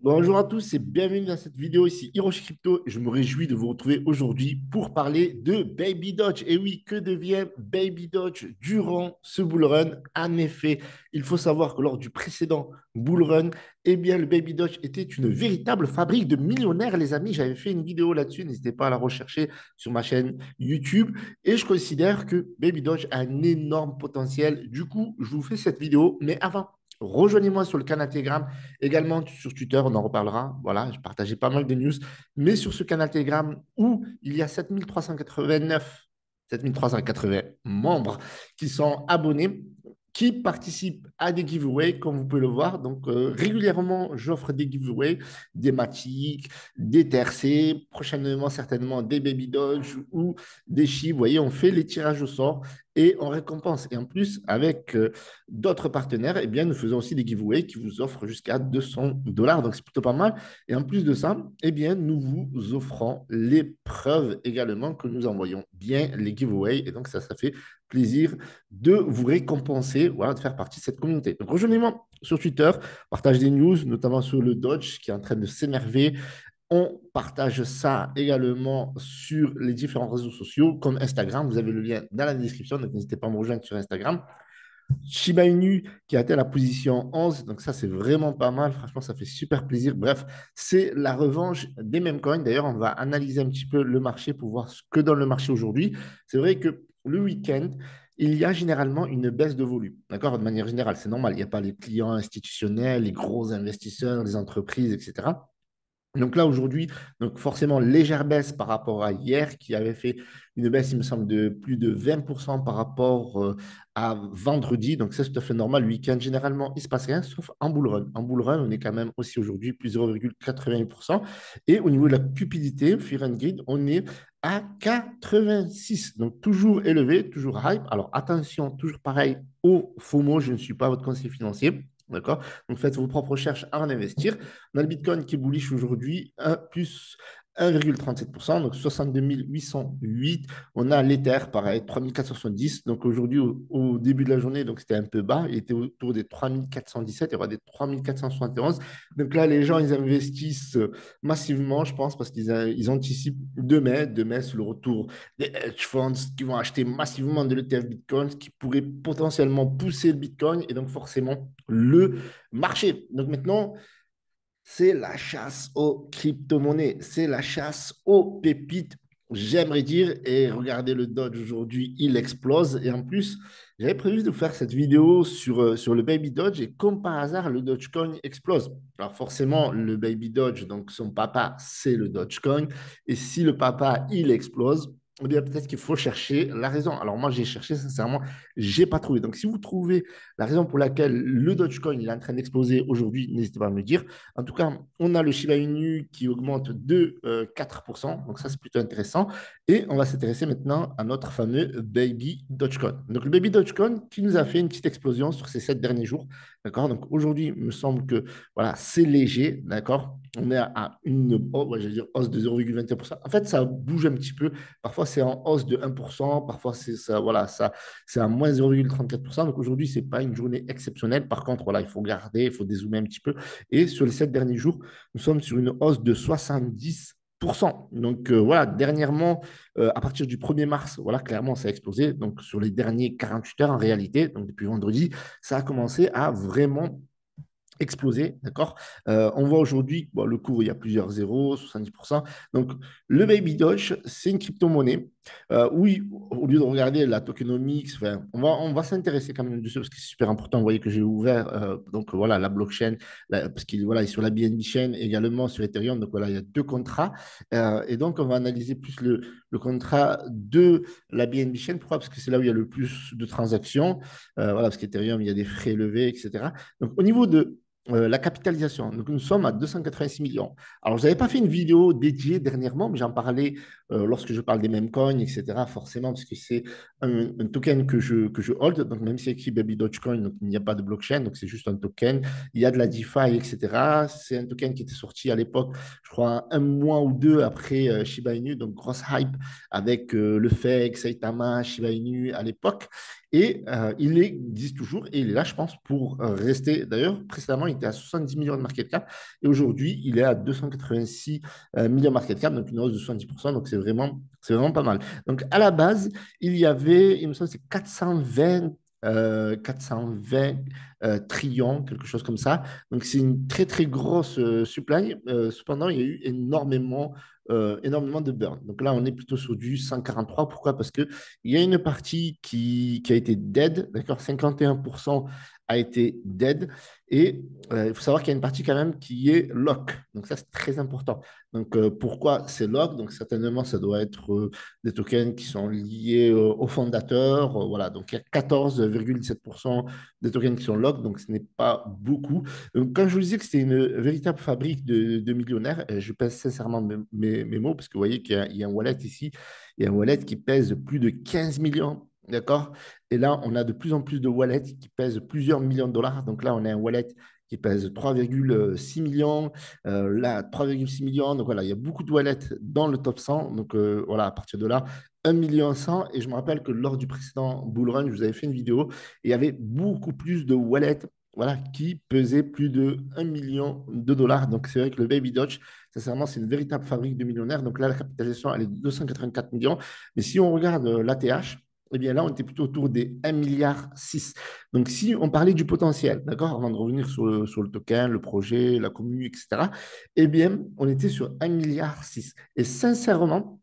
Bonjour à tous et bienvenue dans cette vidéo ici Hiroshi Crypto. Je me réjouis de vous retrouver aujourd'hui pour parler de Baby Doge. Et oui, que devient Baby Doge durant ce bull run? En effet, il faut savoir que lors du précédent bull run, eh bien, le Baby Doge était une véritable fabrique de millionnaires, les amis. J'avais fait une vidéo là-dessus, n'hésitez pas à la rechercher sur ma chaîne YouTube. Et je considère que Baby Doge a un énorme potentiel. Du coup, je vous fais cette vidéo. Mais avant, rejoignez-moi sur le canal Telegram. Également sur Twitter, on en reparlera. Voilà, je partageais pas mal de news. Mais sur ce canal Telegram où il y a 7380 membres qui sont abonnés, qui participent à des giveaways, comme vous pouvez le voir. Donc, régulièrement, j'offre des giveaways, des Matic, des TRC, prochainement, certainement, des Baby Dodge ou des Chi. Vous voyez, on fait les tirages au sort et on récompense. Et en plus, avec d'autres partenaires, eh bien, nous faisons aussi des giveaways qui vous offrent jusqu'à 200 dollars. Donc, c'est plutôt pas mal. Et en plus de ça, eh bien, nous vous offrons les preuves également que nous envoyons bien les giveaways. Et donc, ça fait plaisir de vous récompenser, voilà, de faire partie de cette communauté. Donc, rejoignez-moi sur Twitter, partage des news, notamment sur le Dodge qui est en train de s'émerveiller. On partage ça également sur les différents réseaux sociaux comme Instagram. Vous avez le lien dans la description, donc n'hésitez pas à me rejoindre sur Instagram. Shiba Inu qui a atteint la position 11, donc ça c'est vraiment pas mal, franchement ça fait super plaisir. Bref, c'est la revanche des mêmes coins. D'ailleurs, on va analyser un petit peu le marché pour voir ce que donne le marché aujourd'hui. C'est vrai que le week-end, il y a généralement une baisse de volume, d'accord? De manière générale, c'est normal, il n'y a pas les clients institutionnels, les gros investisseurs, les entreprises, etc. Donc là, aujourd'hui, donc forcément, légère baisse par rapport à hier, qui avait fait une baisse, il me semble, de plus de 20% par rapport à vendredi. Donc ça, c'est tout à fait normal. Le week-end, généralement, il ne se passe rien, sauf en bull run. En bull run, on est quand même aussi aujourd'hui plus 0,88%. Et au niveau de la cupidité, Fear and Greed, on est à 86. Donc toujours élevé, toujours hype. Alors attention, toujours pareil au FOMO, je ne suis pas votre conseiller financier. D'accord? Donc faites vos propres recherches à en investir. On a le Bitcoin qui est bullish aujourd'hui, plus 1,37%, donc 62 808. On a l'Ether, pareil, 3470. Donc aujourd'hui, au début de la journée, donc c'était un peu bas. Il était autour des 3417, il y aura des 3471. Donc là, les gens, ils investissent massivement, je pense, parce qu'ils anticipent demain, c'est le retour des hedge funds qui vont acheter massivement de l'ETF Bitcoin, ce qui pourrait potentiellement pousser le Bitcoin et donc forcément le marché. Donc maintenant, c'est la chasse aux crypto-monnaies, c'est la chasse aux pépites, j'aimerais dire. Et regardez le Dodge aujourd'hui, il explose. Et en plus, j'avais prévu de faire cette vidéo sur le Baby Dodge et comme par hasard, le Dogecoin explose. Alors forcément, le Baby Dodge, donc son papa, c'est le Dogecoin. Et si le papa, il explose, eh bien peut-être qu'il faut chercher la raison. Alors moi, j'ai cherché, sincèrement, j'ai pas trouvé. Donc si vous trouvez la raison pour laquelle le Dogecoin il est en train d'exploser aujourd'hui, n'hésitez pas à me le dire. En tout cas, on a le Shiba Inu qui augmente de 4%. Donc ça, c'est plutôt intéressant. Et on va s'intéresser maintenant à notre fameux Baby Dogecoin. Donc le Baby Dogecoin qui nous a fait une petite explosion sur ces 7 derniers jours. D'accord. Donc aujourd'hui, il me semble que voilà, c'est léger. D'accord. On est à une je vais dire, hausse de 0,21%. En fait, ça bouge un petit peu. Parfois, c'est en hausse de 1%. Parfois, c'est ça, voilà, ça, c'est à moins 0,34%. Donc aujourd'hui, ce n'est pas une journée exceptionnelle. Par contre, voilà, il faut garder, il faut dézoomer un petit peu. Et sur les 7 derniers jours, nous sommes sur une hausse de 70%. Donc voilà, dernièrement, à partir du 1er mars, voilà, clairement, ça a explosé. Donc sur les derniers 48 heures, en réalité, donc depuis vendredi, ça a commencé à vraiment explosé, d'accord. On voit aujourd'hui, bon, le cours, il y a plusieurs zéros, 70%. Donc, le Baby Doge, c'est une crypto-monnaie. Oui, au lieu de regarder la tokenomics, enfin, on va s'intéresser quand même dessus parce que c'est super important. Vous voyez que j'ai ouvert, donc voilà, la blockchain, parce qu'il voilà, est sur la BNB Chain, également sur Ethereum. Donc voilà, il y a deux contrats. Et donc, on va analyser plus le contrat de la BNB Chain. Pourquoi? Parce que c'est là où il y a le plus de transactions. Voilà, parce qu'Ethereum, il y a des frais élevés, etc. Donc, au niveau de la capitalisation. Donc, nous sommes à 286 millions. Alors, je n'avais pas fait une vidéo dédiée dernièrement, mais j'en parlais lorsque je parle des mêmes coins, etc. Forcément, parce que c'est un token que je hold. Donc, même si c'est écrit Baby Dogecoin, donc il n'y a pas de blockchain, donc c'est juste un token. Il y a de la DeFi, etc. C'est un token qui était sorti à l'époque, je crois, un mois ou deux après Shiba Inu. Donc, grosse hype avec le FEC, Saitama, Shiba Inu à l'époque. Et il existe toujours et il est là, je pense, pour rester. D'ailleurs, précédemment, il était à 70 millions de market cap et aujourd'hui, il est à 286 millions de market cap, donc une hausse de 70%. Donc, c'est vraiment pas mal. Donc, à la base, il y avait, il me semble, c'est 420 trillions, quelque chose comme ça. Donc, c'est une très, très grosse supply. Cependant, il y a eu énormément de burn. Donc là, on est plutôt sur du 143. Pourquoi? Parce qu'il y a une partie qui a été dead, d'accord? 51% a été dead. Et il faut savoir qu'il y a une partie quand même qui est lock. Donc ça, c'est très important. Donc pourquoi c'est lock? Donc certainement, ça doit être des tokens qui sont liés au fondateur. Voilà, donc il y a 14,7% des tokens qui sont lock, donc ce n'est pas beaucoup. Donc, quand je vous disais que c'était une véritable fabrique de millionnaires, je pèse sincèrement mes mots, parce que vous voyez qu'il y a un wallet ici, il y a un wallet qui pèse plus de 15 millions. D'accord? Et là, on a de plus en plus de wallets qui pèsent plusieurs millions de dollars. Donc là, on a un wallet qui pèse 3,6 millions, là, 3,6 millions. Donc voilà, il y a beaucoup de wallets dans le top 100. Donc voilà, à partir de là, 1 million 100. Et je me rappelle que lors du précédent bull run, je vous avais fait une vidéo et il y avait beaucoup plus de wallets voilà, qui pesaient plus de 1 million de dollars. Donc c'est vrai que le Baby Doge, sincèrement, c'est une véritable fabrique de millionnaires. Donc là, la capitalisation, elle est de 284 millions. Mais si on regarde l'ATH, eh bien là, on était plutôt autour des 1,6 milliard. Donc, si on parlait du potentiel, d'accord, avant de revenir sur le token, le projet, la commune, etc., eh bien, on était sur 1,6 milliard. Et sincèrement,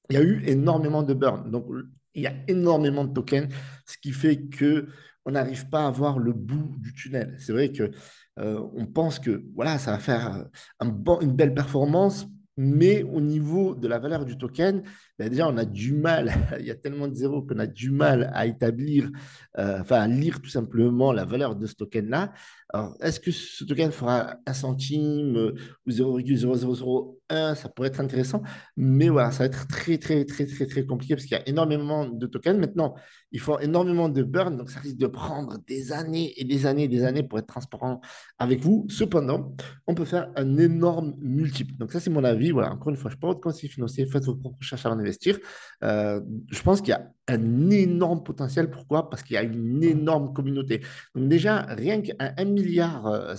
il y a eu énormément de burn. Donc, il y a énormément de tokens, ce qui fait que on n'arrive pas à voir le bout du tunnel. C'est vrai que on pense que voilà, ça va faire une belle performance, mais au niveau de la valeur du token, ben déjà, on a du mal, il y a tellement de zéros qu'on a du mal à établir, enfin, à lire tout simplement la valeur de ce token-là. Alors, est-ce que ce token fera un centime ou 0,0001? Ça pourrait être intéressant. Mais voilà, ça va être très, très, très, très, très compliqué parce qu'il y a énormément de tokens. Maintenant, il faut énormément de burn, donc ça risque de prendre des années et des années et des années pour être transparent avec vous. Cependant, on peut faire un énorme multiple. Donc ça, c'est mon avis. Voilà, encore une fois, je ne suis pas votre conseiller financier. Faites vos propres recherches avant d'investir. Je pense qu'il y a un énorme potentiel. Pourquoi? Parce qu'il y a une énorme communauté. Donc déjà, rien qu'à 1,6 milliard,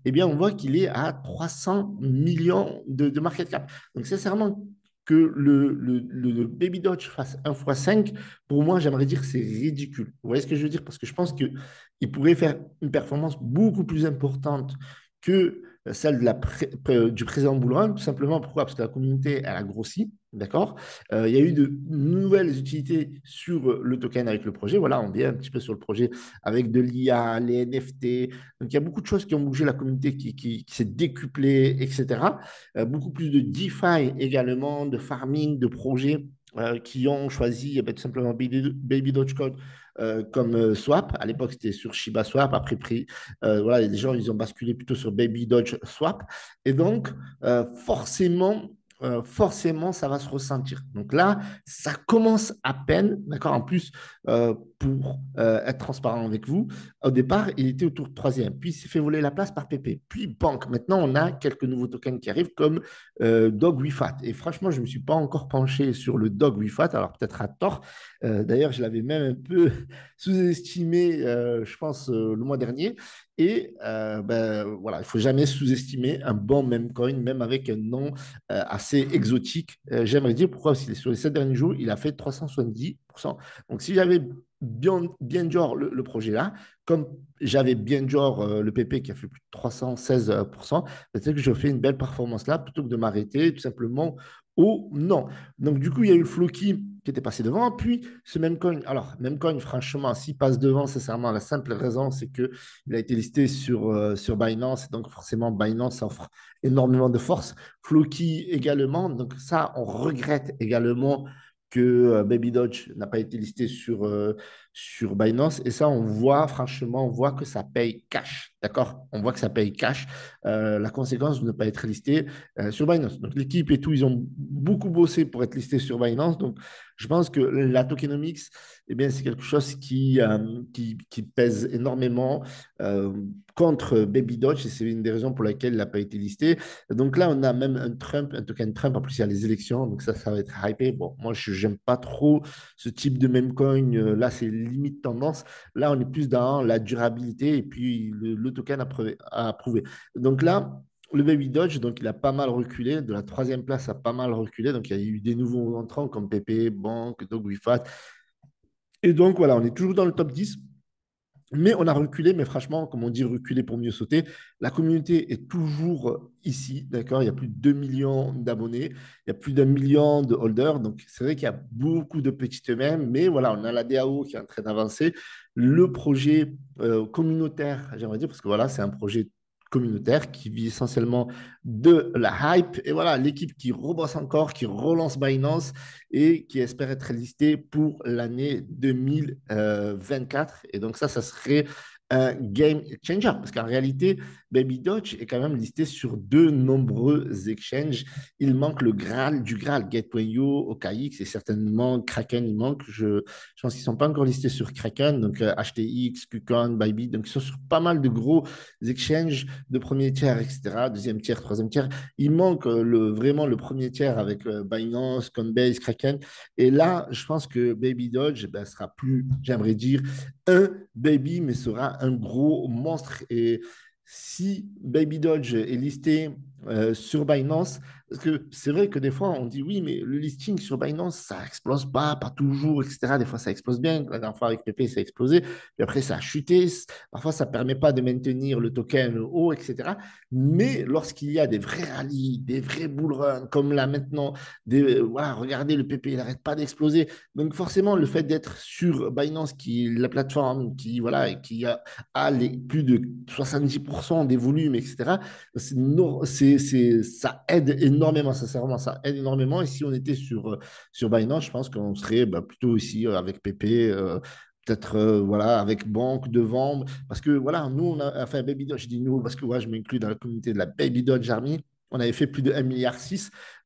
eh bien, on voit qu'il est à 300 millions de market cap. Donc, sincèrement, que le Baby Dodge fasse 1 fois 5, pour moi, j'aimerais dire que c'est ridicule. Vous voyez ce que je veux dire? Parce que je pense qu'il pourrait faire une performance beaucoup plus importante que celle du précédent Bullrun. Tout simplement, pourquoi? Parce que la communauté, elle a grossi. D'accord? Il y a eu de nouvelles utilités sur le token avec le projet. Voilà, on vient un petit peu sur le projet avec de l'IA, les NFT. Donc, il y a beaucoup de choses qui ont bougé, la communauté qui s'est décuplée, etc. Beaucoup plus de DeFi également, de farming, de projets qui ont choisi tout simplement Baby Dogecoin comme swap. À l'époque, c'était sur Shiba Swap. Après, voilà, les gens, ils ont basculé plutôt sur Baby Doge Swap. Et donc, forcément, ça va se ressentir. Donc là, ça commence à peine, d'accord? En plus, pour être transparent avec vous, au départ, il était autour de troisième, puis il s'est fait voler la place par PP, puis Bank. Maintenant, on a quelques nouveaux tokens qui arrivent comme Dog WeFat. Et franchement, je ne me suis pas encore penché sur le Dog WeFat, alors peut-être à tort. D'ailleurs, je l'avais même un peu sous-estimé, je pense, le mois dernier. Et ben, voilà, il ne faut jamais sous-estimer un bon meme coin, même avec un nom assez exotique. J'aimerais dire pourquoi, parce que sur les 7 derniers jours, il a fait 370%. Donc, si j'avais bien genre le projet là, comme j'avais bien genre le PP qui a fait plus de 316%, peut-être que je fais une belle performance là plutôt que de m'arrêter tout simplement au non. Donc, du coup, il y a eu le Floki qui était passé devant. Puis, ce même coin, alors, même coin, franchement, s'il passe devant, sincèrement, la simple raison, c'est qu'il a été listé sur Binance. Donc, forcément, Binance offre énormément de force. Floki également. Donc, ça, on regrette également que Baby Dodge n'a pas été listé sur Binance. Et ça, on voit, franchement, on voit que ça paye cash. D'accord? On voit que ça paye cash. La conséquence de ne pas être listé sur Binance. Donc, l'équipe et tout, ils ont beaucoup bossé pour être listé sur Binance. Donc, je pense que la tokenomics, eh bien, c'est quelque chose qui pèse énormément contre Baby Doge et c'est une des raisons pour lesquelles il n'a pas été listé. Donc là, on a même un token Trump. En plus, il y a les élections, donc ça va être hypé. Bon, moi, je n'aime pas trop ce type de meme coin. Là, c'est limites tendance. Là, on est plus dans la durabilité et puis le token à prouver. Donc là, le Baby Dodge, donc il a pas mal reculé, de la troisième place a pas mal reculé. Donc il y a eu des nouveaux entrants comme PP, Bank, Dogwifat. Et donc voilà, on est toujours dans le top 10. Mais on a reculé, mais franchement, comme on dit, reculer pour mieux sauter. La communauté est toujours ici, d'accord? Il y a plus de 2 millions d'abonnés, il y a plus d'un million de holders. Donc, c'est vrai qu'il y a beaucoup de petites mains, mais voilà, on a la DAO qui est en train d'avancer. Le projet communautaire, j'aimerais dire, parce que voilà, c'est un projet communautaire qui vit essentiellement de la hype. Et voilà, l'équipe qui rebosse encore, qui relance Binance et qui espère être listé pour l'année 2024. Et donc ça serait un game changer parce qu'en réalité, Baby Doge est quand même listé sur de nombreux exchanges. Il manque le Graal du Graal, Gateway.io, OKX et certainement Kraken, il manque. Je pense qu'ils ne sont pas encore listés sur Kraken, donc HTX, KuCoin, Bybit, donc ils sont sur pas mal de gros exchanges de premier tiers, etc., deuxième tiers, troisième tiers. Il manque vraiment le premier tiers avec Binance, Coinbase, Kraken. Et là, je pense que Baby Doge ben, sera plus, j'aimerais dire, un baby, mais sera un gros monstre. Et si Baby Doge est listé sur Binance, parce que c'est vrai que des fois, on dit oui, mais le listing sur Binance, ça explose pas toujours, etc. Des fois, ça explose bien. La dernière fois avec PP, ça a explosé. Puis après, ça a chuté. Parfois, ça ne permet pas de maintenir le token haut, etc. Mais lorsqu'il y a des vrais rallyes, des vrais bull runs, comme là maintenant, voilà, regardez, le PP, il n'arrête pas d'exploser. Donc forcément, le fait d'être sur Binance, qui est la plateforme qui, voilà, qui a plus de 70% des volumes, etc., ça aide énormément, sincèrement, ça aide énormément. Et si on était sur Binance, je pense qu'on serait bah, plutôt ici avec PP, peut-être voilà, avec banque de vente. Parce que voilà, nous, on a fait un Baby Dodge, je dis nous, parce que ouais, je m'inclus dans la communauté de la Baby Dodge Army. On avait fait plus de 1,6 milliard.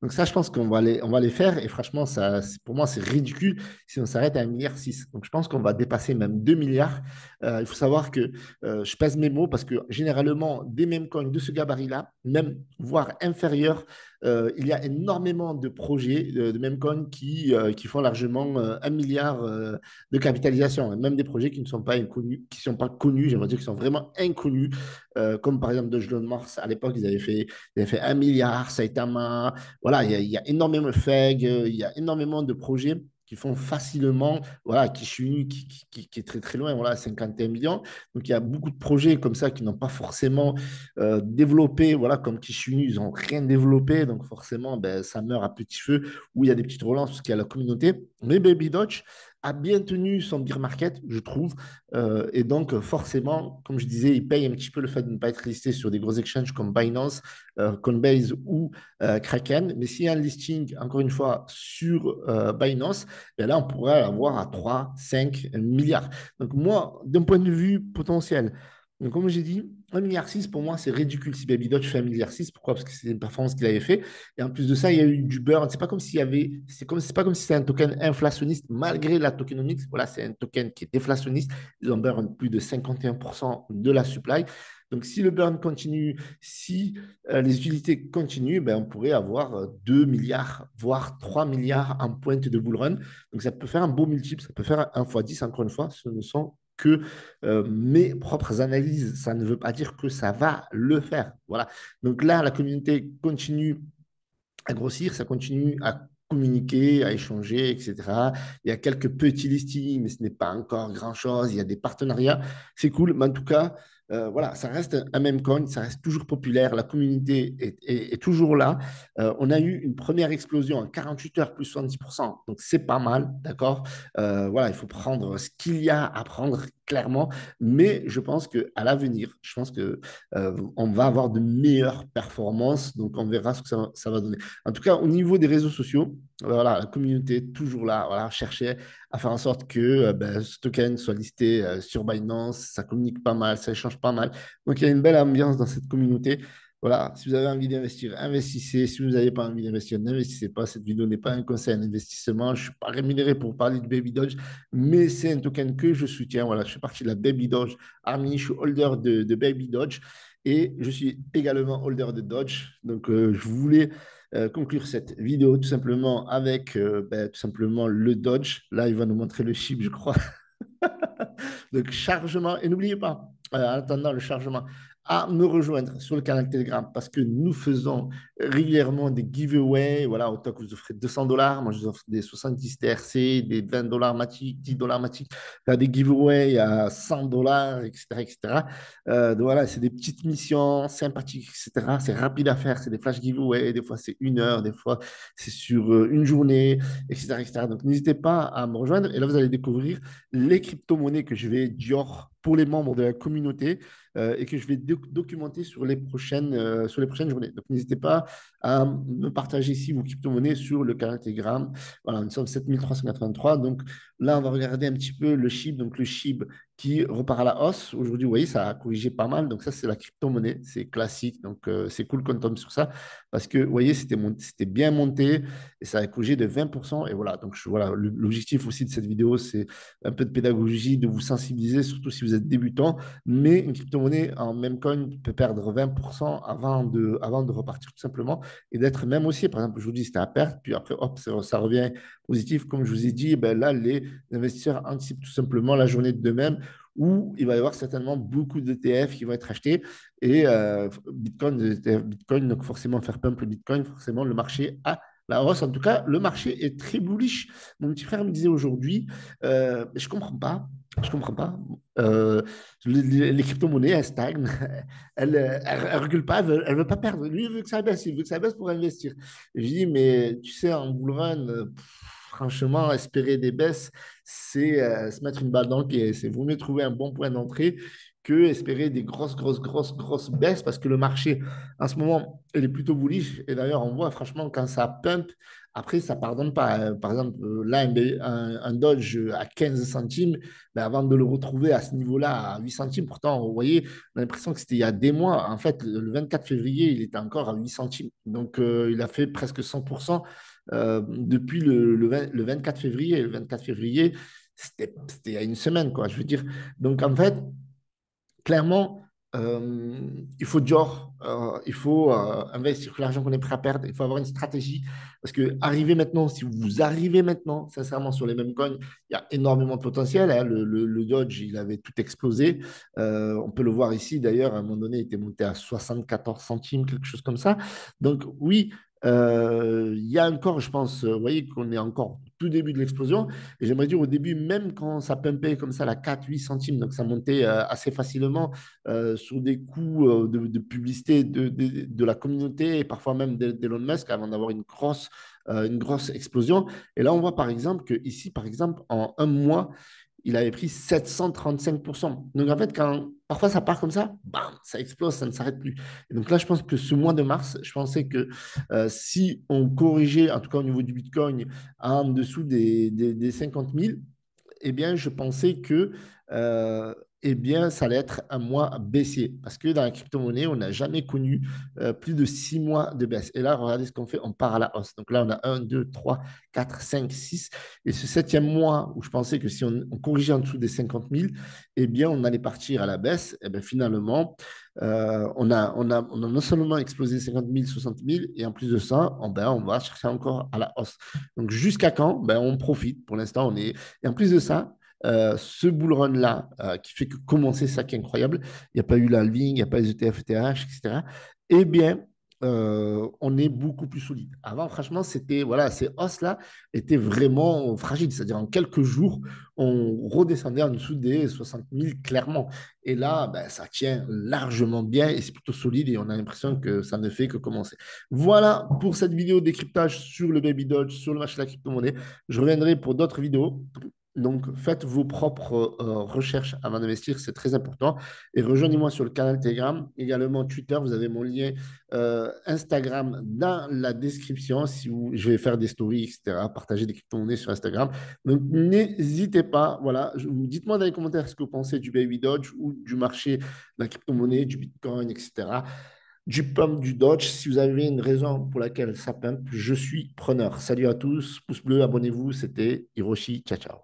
Donc ça, je pense on va les faire. Et franchement, ça, pour moi, c'est ridicule si on s'arrête à 1,6 milliard. Donc je pense qu'on va dépasser même 2 milliards. Il faut savoir que je pèse mes mots parce que généralement, des mêmes coins de ce gabarit-là, même voire inférieur, il y a énormément de projets de mêmes coins qui font largement 1 milliard de capitalisation. Même des projets qui ne sont pas inconnus, qui ne sont pas connus, j'aimerais dire, qui sont vraiment inconnus, comme par exemple Dogelon Mars. À l'époque, ils avaient fait 1 milliard, Saitama. Voilà, il y a énormément de FEG, il y a énormément de projets qui font facilement, voilà, Kishuni qui est très très loin, voilà, 51 millions. Donc il y a beaucoup de projets comme ça qui n'ont pas forcément développé, voilà, comme Kishuni, ils n'ont rien développé, donc forcément, ben, ça meurt à petit feu, où il y a des petites relances parce qu'il y a la communauté. Mais Baby Dodge a bien tenu son bear market, je trouve. Et donc, forcément, comme je disais, il paye un petit peu le fait de ne pas être listé sur des gros exchanges comme Binance, Coinbase ou Kraken. Mais s'il y a un listing, encore une fois, sur Binance, ben là, on pourrait l'avoir à 3, 5 milliards. Donc, moi, d'un point de vue potentiel, donc, comme j'ai dit, 1,6 milliard, pour moi, c'est ridicule si Baby Dodge fait 1,6 milliard. Pourquoi? Parce que c'est une performance qu'il avait fait. Et en plus de ça, il y a eu du burn. C'est pas comme s'il y avait, c'est pas comme si c'était un token inflationniste, malgré la tokenomics. Voilà, c'est un token qui est déflationniste. Ils ont burn plus de 51% de la supply. Donc, si le burn continue, si les utilités continuent, ben, on pourrait avoir 2 milliards, voire 3 milliards en pointe de bull run. Donc, ça peut faire un beau multiple, ça peut faire un x10, encore une fois. Ce ne sont que mes propres analyses. Ça ne veut pas dire que ça va le faire. Voilà. Donc là, la communauté continue à grossir, ça continue à communiquer, à échanger, etc. Il y a quelques petits listings, mais ce n'est pas encore grand-chose. Il y a des partenariats. C'est cool, mais en tout cas, voilà, ça reste un même coin, ça reste toujours populaire. La communauté est toujours là. On a eu une première explosion en 48 heures, plus 70%. Donc, c'est pas mal, d'accord? Voilà, il faut prendre ce qu'il y a à prendre clairement. Mais je pense qu'à l'avenir, je pense que on va avoir de meilleures performances. Donc, on verra ce que ça va donner. En tout cas, au niveau des réseaux sociaux, voilà, la communauté est toujours là, voilà, chercher à faire en sorte que ben, ce token soit listé sur Binance. Ça communique pas mal, ça échange pas mal. Donc, il y a une belle ambiance dans cette communauté. Voilà, si vous avez envie d'investir, investissez. Si vous n'avez pas envie d'investir, n'investissez pas. Cette vidéo n'est pas un conseil en investissement. Je ne suis pas rémunéré pour parler de Baby Doge, mais c'est un token que je soutiens. Voilà, je fais partie de la Baby Doge Army. Je suis holder de Baby Doge et je suis également holder de Doge. Donc, je voulais conclure cette vidéo tout simplement avec ben, tout simplement le Dodge. Là, il va nous montrer le chip, je crois. Donc, chargement. Et n'oubliez pas, en attendant le chargement, à me rejoindre sur le canal Telegram parce que nous faisons régulièrement des giveaways. Voilà, au top, vous offrez 200 $. Moi, je vous offre des 70 TRC, des 20 $ Matic, 10 $ Matic. Faire des giveaways à 100 $, etc., etc. Donc voilà, c'est des petites missions sympathiques, etc. C'est rapide à faire. C'est des flash giveaways. Des fois, c'est 1 heure. Des fois, c'est sur une journée, etc., etc. Donc, n'hésitez pas à me rejoindre. Et là, vous allez découvrir les crypto-monnaies que je vais Dior pour les membres de la communauté et que je vais documenter sur les prochaines journées. Donc, n'hésitez pas à me partager ici vos crypto-monnaies sur le canal Telegram. Voilà, nous sommes 7383. Donc, là, on va regarder un petit peu le SHIB. Donc, le SHIB qui repart à la hausse. Aujourd'hui, vous voyez, ça a corrigé pas mal. Donc, ça, c'est la crypto-monnaie. C'est classique. Donc, c'est cool qu'on tombe sur ça parce que, vous voyez, c'était bien monté et ça a corrigé de 20%. Et voilà, donc voilà, l'objectif aussi de cette vidéo, c'est un peu de pédagogie, de vous sensibiliser, surtout si vous êtes débutant. Mais une crypto-monnaie en même coin peut perdre 20% avant de repartir tout simplement et d'être même aussi, par exemple, aujourd'hui, c'était à perte, puis après, hop, ça revient positif. Comme je vous ai dit, ben là, les investisseurs anticipent tout simplement la journée de demain où il va y avoir certainement beaucoup d'ETF qui vont être achetés et Bitcoin, donc forcément faire pump le Bitcoin, forcément le marché a la hausse. En tout cas, le marché est très bullish. Mon petit frère me disait aujourd'hui, je comprends pas. Je comprends pas. Euh, les crypto-monnaies, elles stagnent. Elles recule pas. Elle veut pas perdre. Lui, il veut que ça baisse. Il veut que ça baisse pour investir. Et je dis, mais tu sais, en bull run, franchement, espérer des baisses, c'est se mettre une balle dans le pied. C'est vaut mieux trouver un bon point d'entrée que espérer des grosses baisses parce que le marché, en ce moment, il est plutôt bullish. Et d'ailleurs, on voit franchement quand ça pump, après, ça ne pardonne pas. Par exemple, là, un Dodge à 15 centimes, mais avant de le retrouver à ce niveau-là, à 8 centimes, pourtant, vous voyez, on a l'impression que c'était il y a des mois. En fait, le 24 février, il était encore à 8 centimes. Donc, il a fait presque 100% depuis le 24 février. Le 24 février, c'était il y a une semaine, quoi, je veux dire. Donc, en fait, clairement, il faut genre, il faut investir l'argent qu'on est prêt à perdre. Il faut avoir une stratégie. Parce que arriver maintenant, si vous arrivez maintenant, sincèrement, sur les mêmes coins, il y a énormément de potentiel, hein. Le Dodge, il avait tout explosé. On peut le voir ici, d'ailleurs, à un moment donné, il était monté à 74 centimes, quelque chose comme ça. Donc, oui, il y a encore, je pense, vous voyez qu'on est encore au tout début de l'explosion. Et j'aimerais dire au début, même quand ça pumpait comme ça, la 4-8 centimes, donc ça montait assez facilement sur des coûts de publicité de la communauté et parfois même d'Elon Musk avant d'avoir une grosse explosion. Et là, on voit par exemple que ici, par exemple, en un mois, il avait pris 735%. Donc en fait, quand parfois ça part comme ça, bam, ça explose, ça ne s'arrête plus. Et donc là, je pense que ce mois de mars, je pensais que si on corrigeait, en tout cas au niveau du Bitcoin, en dessous des 50 000, eh bien, je pensais que eh bien, ça allait être un mois baissier. Parce que dans la crypto-monnaie, on n'a jamais connu plus de 6 mois de baisse. Et là, regardez ce qu'on fait, on part à la hausse. Donc là, on a un, 2, 3, 4, 5, 6. Et ce septième mois où je pensais que si on corrigeait en dessous des 50 000, eh bien, on allait partir à la baisse. Et bien, finalement, on a non seulement explosé 50 000, 60 000, et en plus de ça, on va chercher encore à la hausse. Donc, jusqu'à quand? Ben, on profite. Pour l'instant, on est. Et en plus de ça, ce bull run-là, qui fait que commencer ça qui est incroyable, il n'y a pas eu l'halving, il n'y a pas les ETF, ETH, etc. Eh bien, on est beaucoup plus solide. Avant, franchement, c'était, voilà, ces hausses-là étaient vraiment fragiles. C'est-à-dire, en quelques jours, on redescendait en dessous des 60 000, clairement. Et là, ben, ça tient largement bien et c'est plutôt solide et on a l'impression que ça ne fait que commencer. Voilà pour cette vidéo de décryptage sur le Baby Dodge, sur le marché de la crypto-monnaie. Je reviendrai pour d'autres vidéos. Donc, faites vos propres recherches avant d'investir, c'est très important. Et rejoignez-moi sur le canal Telegram, également Twitter. Vous avez mon lien Instagram dans la description. Si vous, je vais faire des stories, etc., partager des crypto-monnaies sur Instagram. Donc, n'hésitez pas. Voilà, dites-moi dans les commentaires ce que vous pensez du Baby Dodge ou du marché de la crypto-monnaie, du Bitcoin, etc. Du pump, du Dodge. Si vous avez une raison pour laquelle ça pump, je suis preneur. Salut à tous, pouce bleu, abonnez-vous. C'était Hiroshi. Ciao, ciao.